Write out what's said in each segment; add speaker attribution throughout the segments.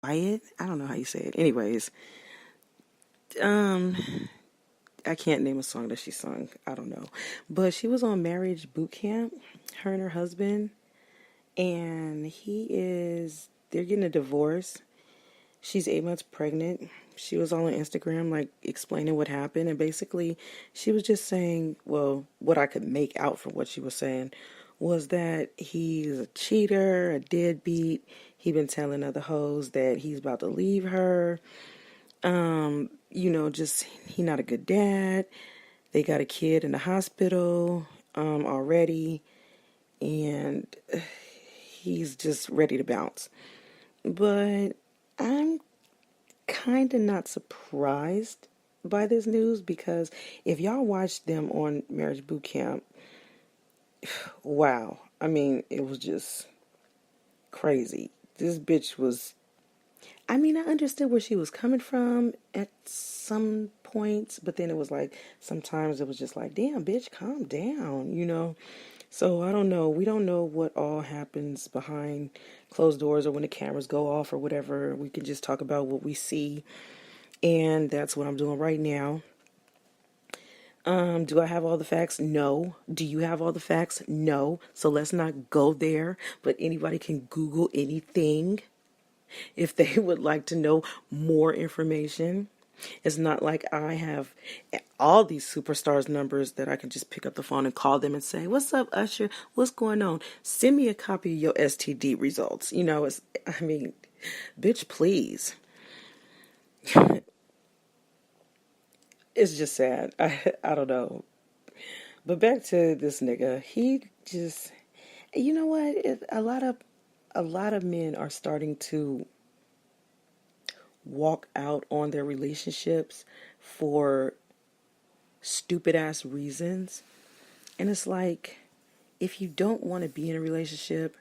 Speaker 1: Wyatt. I don't know how you say it. Anyways, um, I can't name a song that she sung. I don't know. But she was on Marriage Boot Camp, her and her husband, and they're getting a divorce. She's 8 months pregnant. She was all on Instagram, like explaining what happened. And basically, she was just saying, well, what I could make out from what she was saying was that he's a cheater, a deadbeat. He been telling other hoes that he's about to leave her. Just he not a good dad. They got a kid in the hospital already, and he's just ready to bounce. But I'm kind of not surprised by this news because if y'all watched them on Marriage Boot Camp, wow. I mean, it was just crazy. This bitch was, I mean, I understood where she was coming from at some points, but then it was like, sometimes it was just like, damn, bitch, calm down. So I don't know. We don't know what all happens behind closed doors or when the cameras go off or whatever. We can just talk about what we see. And that's what I'm doing right now. Do I have all the facts? No. Do you have all the facts? No. So let's not go there. But anybody can Google anything if they would like to know more information. It's not like I have all these superstars' numbers that I can just pick up the phone and call them and say, "What's up, Usher? What's going on? Send me a copy of your STD results." Bitch, please. It's just sad. I don't know. But back to this nigga. He just, you know what? A lot of men are starting to walk out on their relationships for stupid ass reasons. And it's like, if you don't want to be in a relationship,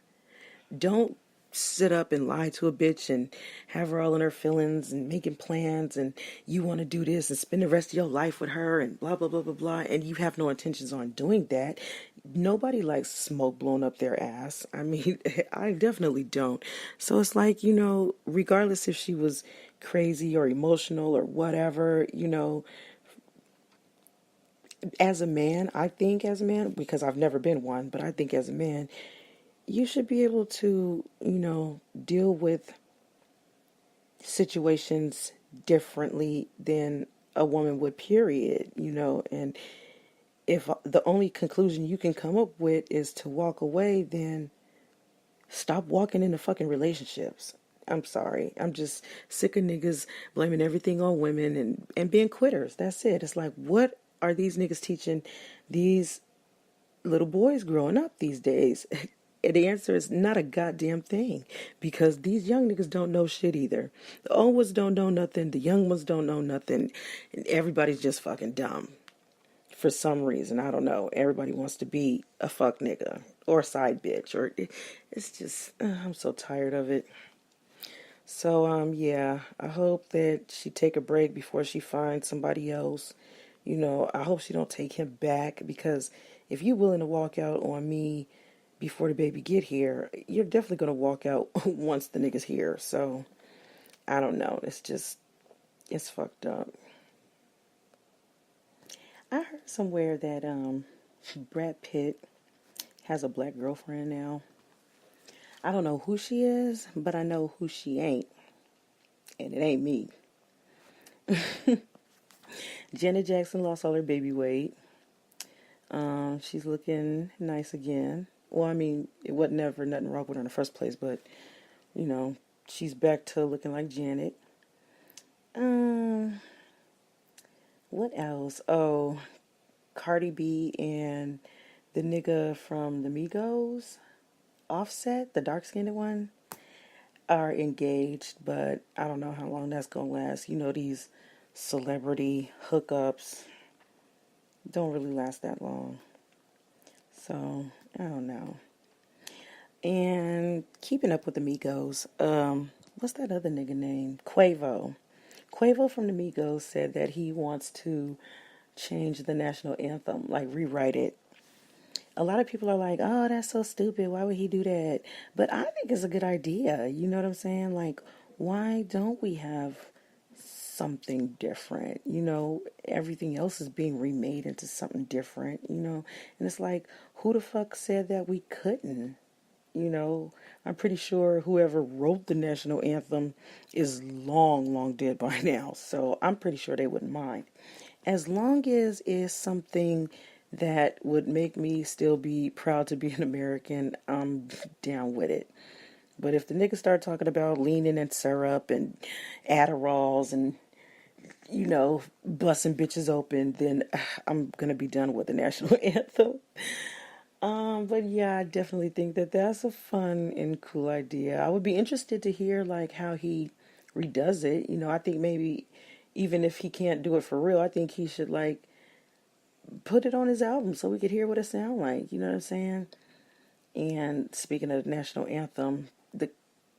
Speaker 1: don't sit up and lie to a bitch and have her all in her feelings and making plans and you want to do this and spend the rest of your life with her and blah blah blah blah blah, and you have no intentions on doing that. Nobody likes smoke blown up their ass. I mean, I definitely don't. So it's like, regardless if she was crazy or emotional or whatever, as a man, I think as a man, because I've never been one, but I think as a man, you should be able to, deal with situations differently than a woman would, period, and if the only conclusion you can come up with is to walk away, then stop walking into fucking relationships. I'm sorry. I'm just sick of niggas blaming everything on women and being quitters. That's it. It's like, what are these niggas teaching these little boys growing up these days? The answer is not a goddamn thing, because these young niggas don't know shit either. The old ones don't know nothing. The young ones don't know nothing. And everybody's just fucking dumb for some reason. I don't know. Everybody wants to be a fuck nigga or a side bitch, or it's just, I'm so tired of it. So, yeah, I hope that she take a break before she finds somebody else. I hope she don't take him back, because if you're willing to walk out on me before the baby get here, you're definitely going to walk out once the nigga's here. So, I don't know. It's fucked up. I heard somewhere that, Brad Pitt has a black girlfriend now. I don't know who she is, but I know who she ain't. And it ain't me. Janet Jackson lost all her baby weight. She's looking nice again. Well, I mean, it wasn't never nothing wrong with her in the first place, but, she's back to looking like Janet. What else? Oh, Cardi B and the nigga from the Migos, Offset, the dark-skinned one, are engaged, but I don't know how long that's gonna last. These celebrity hookups don't really last that long. So, I don't know. And keeping up with the Migos, what's that other nigga name? Quavo. Quavo from the Migos said that he wants to change the national anthem, like rewrite it. A lot of people are like, oh, that's so stupid. Why would he do that? But I think it's a good idea. You know what I'm saying? Like, Why don't we have something different? Everything else is being remade into something different. And it's like, who the fuck said that we couldn't? I'm pretty sure whoever wrote the national anthem is long, long dead by now. So I'm pretty sure they wouldn't mind. As long as it's something that would make me still be proud to be an American, I'm down with it. But if the niggas start talking about leaning and syrup and Adderalls and, busting bitches open, then I'm going to be done with the national anthem. But yeah, I definitely think that that's a fun and cool idea. I would be interested to hear like how he redoes it. I think maybe even if he can't do it for real, I think he should like put it on his album so we could hear what it sounds like. You know what I'm saying? And speaking of the national anthem, the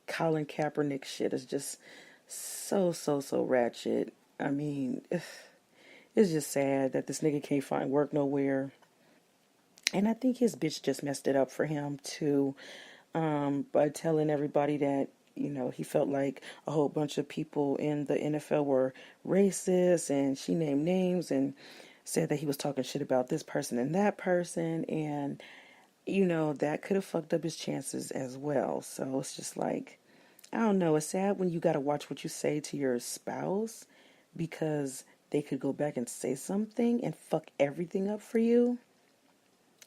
Speaker 1: Colin Kaepernick shit is just so ratchet. I mean, it's just sad that this nigga can't find work nowhere. And I think his bitch just messed it up for him too, by telling everybody that, he felt like a whole bunch of people in the NFL were racist, and she named names and said that he was talking shit about this person and that person, and, that could have fucked up his chances as well. So it's just like, I don't know, it's sad when you gotta watch what you say to your spouse because they could go back and say something and fuck everything up for you.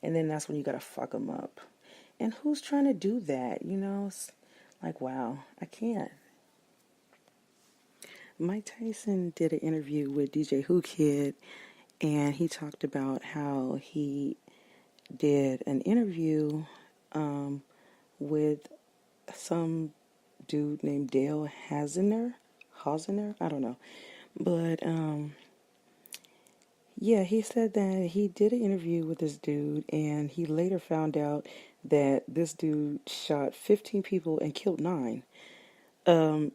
Speaker 1: And then that's when you gotta fuck them up. And who's trying to do that? It's like, wow, I can't. Mike Tyson did an interview with DJ Who Kid, and he talked about how he did an interview with some dude named Dale Hausener, I don't know. But yeah, he said that he did an interview with this dude, and he later found out that this dude shot 15 people and killed 9.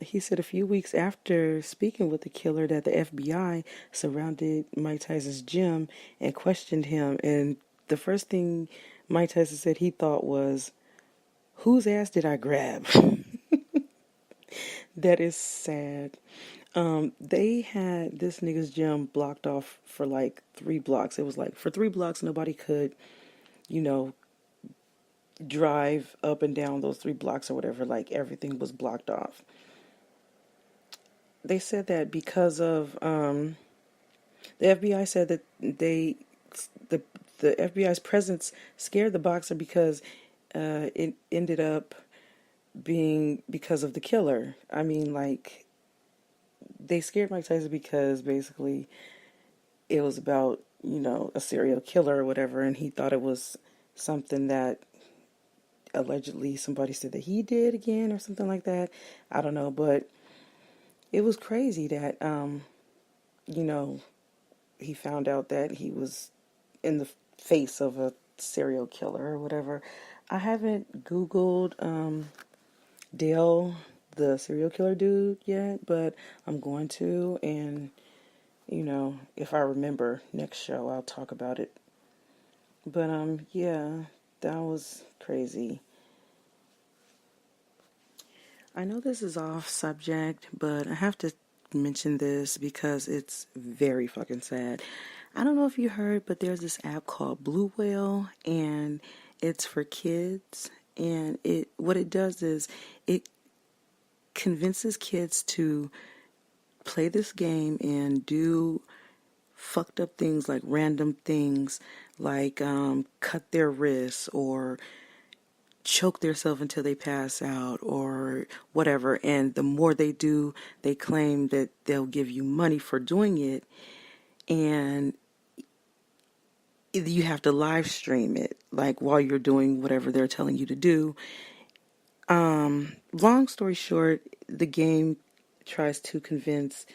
Speaker 1: He said a few weeks after speaking with the killer that the FBI surrounded Mike Tyson's gym and questioned him, and the first thing Mike Tyson said he thought was, whose ass did I grab? That is sad. They had this nigga's gym blocked off for like 3 blocks. It was like for 3 blocks nobody could, you know, drive up and down those 3 blocks or whatever. Like everything was blocked off. They said that because of the FBI said that the FBI's presence scared the boxer because it ended up being because of the killer. I mean, like, they scared Mike Tyson because basically it was about, a serial killer or whatever, and he thought it was something that allegedly somebody said that he did again or something like that. I don't know, but it was crazy that, you know, he found out that he was in the face of a serial killer or whatever. I haven't Googled Dale, the serial killer dude, yet, but I'm going to, and if I remember next show, I'll talk about it. But yeah, that was crazy. I know this is off subject, but I have to mention this because it's very fucking sad. I don't know if you heard, but there's this app called Blue Whale, and it's for kids. And what it does is it convinces kids to play this game and do fucked up things, like random things, like cut their wrists or choke themselves until they pass out or whatever. And the more they do, they claim that they'll give you money for doing it, and you have to live stream it, like while you're doing whatever they're telling you to do. Long story short, the game tries to convince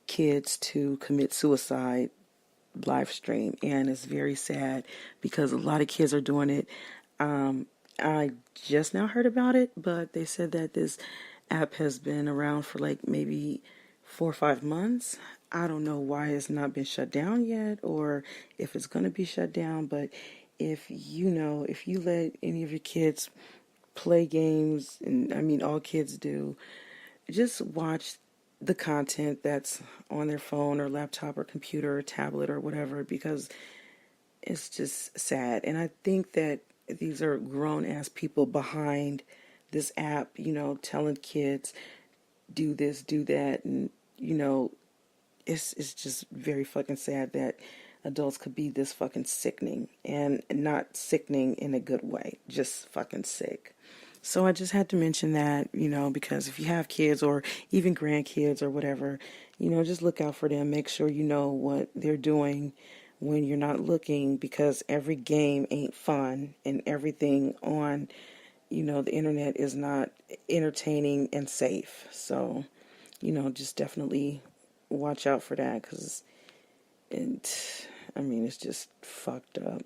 Speaker 1: kids to commit suicide live stream, and it's very sad because a lot of kids are doing it. I just now heard about it, but they said that this app has been around for like maybe 4 or 5 months. I don't know why it's not been shut down yet or if it's going to be shut down, but if you let any of your kids play games, and I mean all kids do, just watch the content that's on their phone or laptop or computer or tablet or whatever, because it's just sad. And I think that these are grown ass people behind this app, telling kids do this, do that, and it's just very fucking sad that adults could be this fucking sickening, and not sickening in a good way, just fucking sick. So I just had to mention that, because if you have kids or even grandkids or whatever, just look out for them. Make sure you know what they're doing when you're not looking, because every game ain't fun, and everything on, the internet is not entertaining and safe. So, just definitely watch out for that, because it's just fucked up.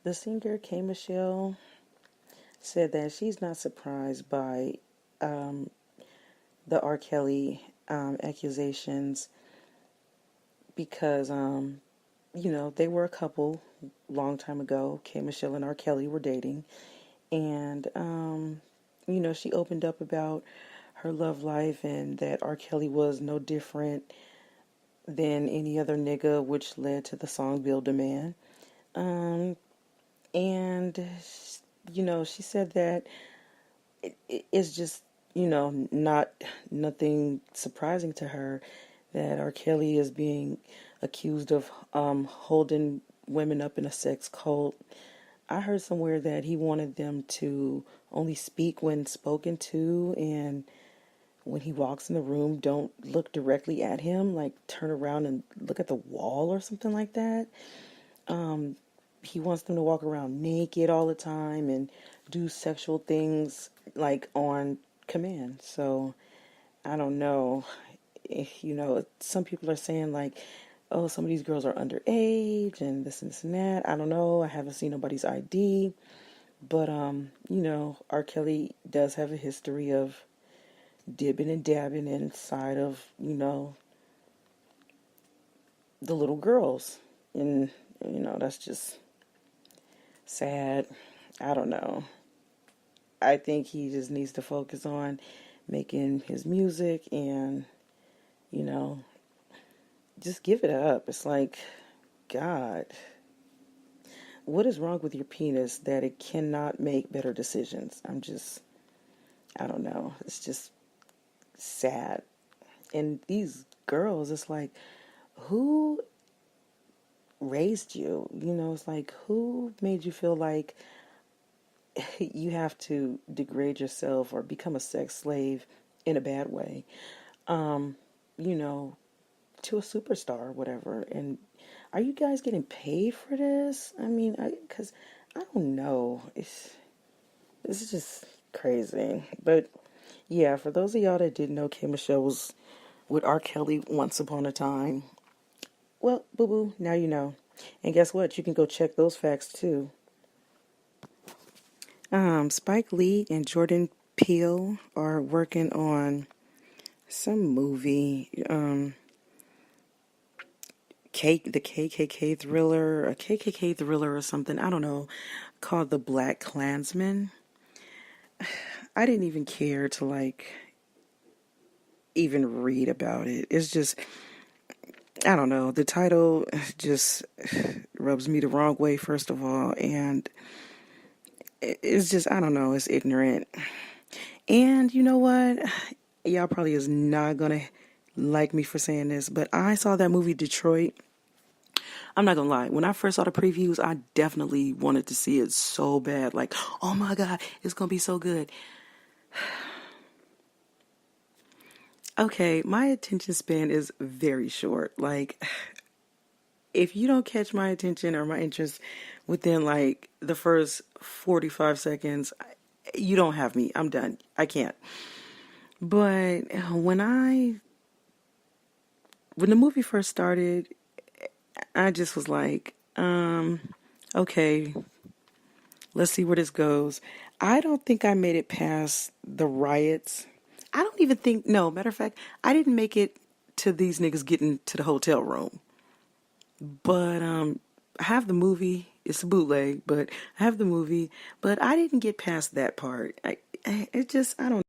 Speaker 1: The singer K. Michelle said that she's not surprised by the R. Kelly accusations, because, they were a couple long time ago. K. Michelle and R. Kelly were dating. And, she opened up about her love life, and that R. Kelly was no different than any other nigga, which led to the song Build a Man. And, she said that it's just, nothing surprising to her that R. Kelly is being accused of holding women up in a sex cult. I heard somewhere that he wanted them to only speak when spoken to, and when he walks in the room, don't look directly at him, like turn around and look at the wall or something like that. He wants them to walk around naked all the time and do sexual things like on command. So I don't know. Some people are saying like, oh, some of these girls are underage and this and this and that. I don't know. I haven't seen nobody's ID. But, R. Kelly does have a history of dibbing and dabbing inside of, the little girls. And, that's just sad. I don't know. I think he just needs to focus on making his music and, just give it up. It's like, God, what is wrong with your penis that it cannot make better decisions? I don't know. It's just sad. And these girls, it's like, who raised you? It's like, who made you feel like you have to degrade yourself or become a sex slave in a bad way, to a superstar or whatever? And are you guys getting paid for this? Because I don't know. It's just crazy. But yeah, for those of y'all that didn't know, K. Michelle was with R. Kelly once upon a time. Well, boo-boo, now you know. And guess what? You can go check those facts too. Spike Lee and Jordan Peele are working on some movie, the KKK thriller, a KKK thriller or something, I don't know, called The Black Klansman. I didn't even care to even read about it. It's just, I don't know, the title just rubs me the wrong way, first of all, and it's just, I don't know, it's ignorant. And you know what? Y'all probably is not gonna like me for saying this, but I saw that movie Detroit. I'm not gonna lie, when I first saw the previews, I definitely wanted to see it so bad. Like, oh my God, it's gonna be so good. Okay, my attention span is very short. Like, if you don't catch my attention or my interest within the first 45 seconds, you don't have me. I'm done. I can't. But when the movie first started, I just was like, okay, let's see where this goes. I don't think I made it past the riots. I don't even think, no, matter of fact, I didn't make it to these niggas getting to the hotel room. But I have the movie. It's a bootleg, but I have the movie. But I didn't get past that part. it just, I don't